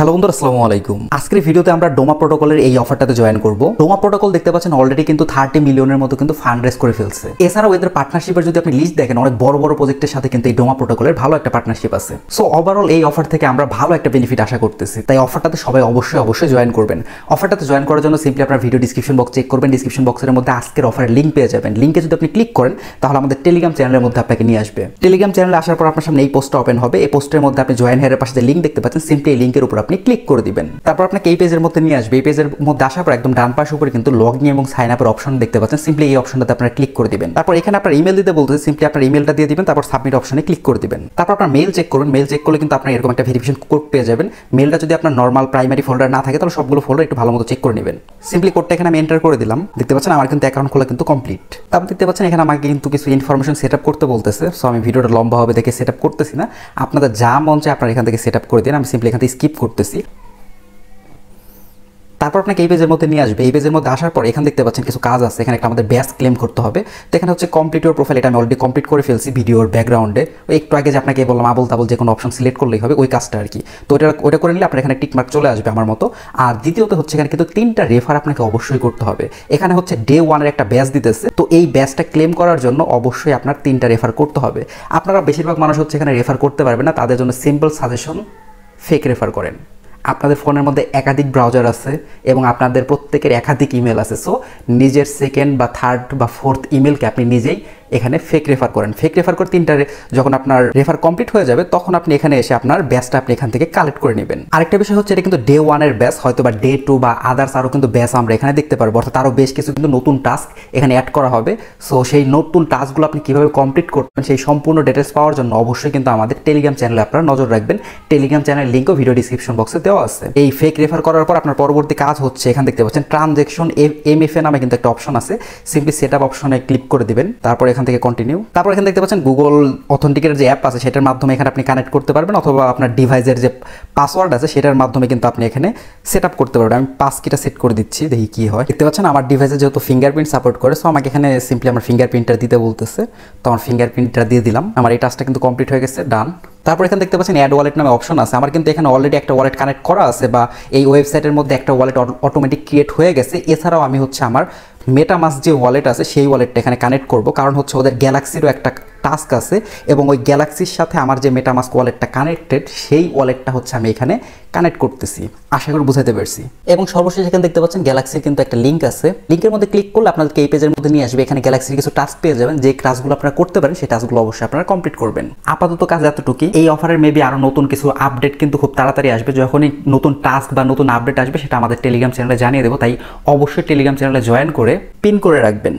Hello বন্ধুরা, আসসালামু আলাইকুম। আজকের ভিডিওতে আমরা ডোমা প্রোটোকলের এই অফারটাতে জয়েন করব। ডোমা প্রোটোকল দেখতে পাচ্ছেন অলরেডি কিন্তু 30 মিলিয়নের মতো কিন্তু ফান্ড রেজ করে ফেলছে। এছাড়াও এদের পার্টনারশিপের যদি আপনি লিস্ট দেখেন, অনেক বড় বড় প্রজেক্টের সাথে কিন্তু এই ডোমা প্রোটোকলের ভালো একটা পার্টনারশিপ আছে। সো ওভারঅল এই অফার থেকে আমরা ভালো একটা বেনিফিট আশা করতেছি। তাই অফারটাতে সবাই অবশ্যই জয়েন করবেন। অফারটাতে জয়েন করার জন্য সিম্পলি আপনার ভিডিও ডিসক্রিপশন বক্স চেক করবেন। ডিসক্রিপশন বক্সের মধ্যে আজকের অফারের লিঙ্ক পেয়ে যাবেন। লিঙ্কে যদি আপনি ক্লিক করেন তাহলে আমাদের টেলিগ্রাম চ্যানেলের মধ্যে আপনাকে নিয়ে আসবে। টেলিগ্রাম চ্যানেলে আসার পর আপনার সামনে এই পোস্টটা ওপেন হবে। এই পোস্টের মধ্যে আপনি জয়েন হেয়ারের পাশে যে লিঙ্ক দেখতে পাচ্ছেন, সিম্পলি এই লিঙ্কের উপর আপনি ক্লিক করে দিবেন। তারপর আপনাকে এই পেজের মধ্যে নিয়ে আসবে। এই পেজের মধ্যে আসার পর একদম ডান পাশে উপরে কিন্তু লগইন এবং সাইন আপের অপশন দেখতে পাচ্ছেন। সিম্পলি এই অপশনটাতে আপনারা ক্লিক করে দিবেন। তারপর এখানে আপনার ইমেল দিতে বলতেছে, সিম্পলি আপনার ইমেলটা দিয়ে দিবেন। তারপর সাবমিট অপশনে ক্লিক করে দিবেন। তারপর আপনার মেল চেক করুন। মেল চেক করলে কিন্তু আপনার এরকম একটা ভেরিফিকেশন কোড পেয়ে যাবেন। মেলটা যদি আপনার নর্মাল প্রাইমারি ফোল্ডার না থাকে তাহলে সবগুলো ফোল্ডার একটু ভালো মতো চেক করে নেবেন। সিম্পলি কোডটা এখানে আমি এন্টার করে দিলাম। দেখতে পাচ্ছেন আমার কিন্তু অ্যাকাউন্ট খোলা কিন্তু কমপ্লিট। তারপর দেখতে পাচ্ছেন এখানে আমাকে কিন্তু কিছু ইনফরমেশন সেট আপ করতে বলতেছে। সো আমি ভিডিওটা লম্বা হবে দেখে সেট আপ করতেছি না। আপনাদের যা মন চায় আপনারা এখান থেকে সেট আপ করে দিন। আমি সিম্পলি এখান থেকে স্কিপ করতেছি। তারপর আপনাকে এই পেজের মধ্যে নিয়ে আসবে। এই পেজের মধ্যে আসার পর এখানে দেখতে পাচ্ছেন কিছু কাজ আছে। এখানে একটা আমাদের ব্যাচ ক্লেম করতে হবে। তো এখানে হচ্ছে কমপ্লিট ইউর প্রোফাইল, এটা আমি অলরেডি কমপ্লিট করে ফেলছি ভিডিওর ব্যাকগ্রাউন্ডে। ওই একটু আগে যে আপনাকে বললাম আবল তাবল যে কোনো অপশন সিলেক্ট করলেই হবে, ওই কাজটা আর কি। তো ওটা করে নিলে আপনার এখানে টিকমার্ক চলে আসবে আমার মতো। আর দ্বিতীয়ত হচ্ছে এখানে কিন্তু 3টা রেফার আপনাকে অবশ্যই করতে হবে। এখানে হচ্ছে ডে 1-এর একটা ব্যাচ দিতেছে। তো এই ব্যাচটা ক্লেম করার জন্য অবশ্যই আপনার 3টা রেফার করতে হবে। আপনারা বেশিরভাগ মানুষ হচ্ছে এখানে রেফার করতে পারবে না। তাদের জন্য সিম্পল সাজেশন, ফেক রেফার করেন। আপনাদের ফোনের মধ্যে একাধিক ব্রাউজার আছে এবং আপনাদের প্রত্যেকের একাধিক ইমেল আছে। সো নিজের সেকেন্ড বা থার্ড বা ফোর্থ ইমেলকে আপনি নিজেই এখানে ফেক রেফার করেন। ফেক রেফার করে 3টা যখন আপনার রেফার কমপ্লিট হয়ে যাবে তখন আপনি এখানে এসে আপনার ব্যাচটা আপনি এখান থেকে কালেক্ট করে নেবেন। আরেকটা বিষয় হচ্ছে এটা কিন্তু ডে 1-এর ব্যাচ, হয়তো বা ডে 2 বা আদার্স আরও কিন্তু ব্যাচ আমরা এখানে দেখতে পারবো। অর্থাৎ আরও বেশ কিছু কিন্তু নতুন টাস্ক এখানে অ্যাড করা হবে। সো সেই নতুন টাস্কগুলো আপনি কীভাবে কমপ্লিট করবেন সেই সম্পূর্ণ ডিটেলস পাওয়ার জন্য অবশ্যই কিন্তু আমাদের টেলিগ্রাম চ্যানেলে আপনারা নজর রাখবেন। টেলিগ্রাম চ্যানেলের লিঙ্কও ভিডিও ডিসক্রিপশন বক্সে দেওয়া আছে। এই ফেক রেফার করার পর আপনার পরবর্তী কাজ হচ্ছে এখানে দেখতে পাচ্ছেন ট্রানজ্যাকশন MFA নামে কিন্তু একটা অপশন আছে। সিম্পলি সেট আপ অপশনে ক্লিক করে দিবেন। তারপর এখান থেকে কন্টিনিউ। তারপর এখানে দেখতে পাচ্ছেন গুগল অথেন্টিকেটের যে অ্যাপ আছে সেটার মাধ্যমে এখানে আপনি কানেক্ট করতে পারবেন, অথবা আপনার ডিভাইসের যে পাসওয়ার্ড আছে সেটার মাধ্যমে কিন্তু আপনি এখানে সেট আপ করতে পারবেন। আমি পাস কিটা সেট করে দিচ্ছি, দেখি কি হয়। দেখতে পাচ্ছেন আমার ডিভাইসে যেহেতু ফিঙ্গারপ্রিন্ট সাপোর্ট করে, সো আমাকে এখানে সিম্পলি আমার ফিঙ্গারপ্রিন্টটা দিতে বলতেছে। তো আমার ফিঙ্গারপ্রিন্টটা দিয়ে দিলাম। আমার এই টাস্কটা কিন্তু কমপ্লিট হয়ে গেছে, ডান। তারপর এখানে দেখতে পাচ্ছেন অ্যাড ওয়ালেট নামে অপশন আছে। আমার কিন্তু এখানে অলরেডি একটা ওয়ালেট কানেক্ট করা আছে, বা এই ওয়েবসাইটের মধ্যে একটা ওয়ালেট অটোমেটিক ক্রিয়েট হয়ে গেছে। এছাড়াও আমি হচ্ছে আমার মেটামাস্ক যে ওয়ালেট আছে সেই ওয়ালেটটা এখানে কানেক্ট করব, কারণ হচ্ছে ওদের গ্যালাক্সিরও একটা টাস্ক আছে এবং ওই গ্যালাক্সির সাথে আমার যে মেটামাস্ক ওয়ালেটটা কানেক্টেড সেই ওয়ালেটটা হচ্ছে আমি এখানে কানেক্ট করতেছি। আশা করি বুঝাতে পারছি। এবং সর্বশেষ এখানে দেখতে পাচ্ছেন গ্যালাক্সির কিন্তু একটা লিঙ্ক আছে। লিঙ্কের মধ্যে ক্লিক করলে আপনাদেরকে এই পেজের মধ্যে নিয়ে আসবে। এখানে গ্যালাক্সির কিছু টাস্ক পেয়ে যাবেন। যে কাজগুলো আপনারা করতে পারেন সেই টাস্কগুলো অবশ্যই আপনারা কমপ্লিট করবেন। আপাতত কাজ এতটুকুই। এই অফারের মেবি আরও নতুন কিছু আপডেট কিন্তু খুব তাড়াতাড়ি আসবে। যখনই নতুন টাস্ক বা নতুন আপডেট আসবে সেটা আমাদের টেলিগ্রাম চ্যানেলে জানিয়ে দেবো। তাই অবশ্যই টেলিগ্রাম চ্যানেলে জয়েন করে পিন করে রাখবেন।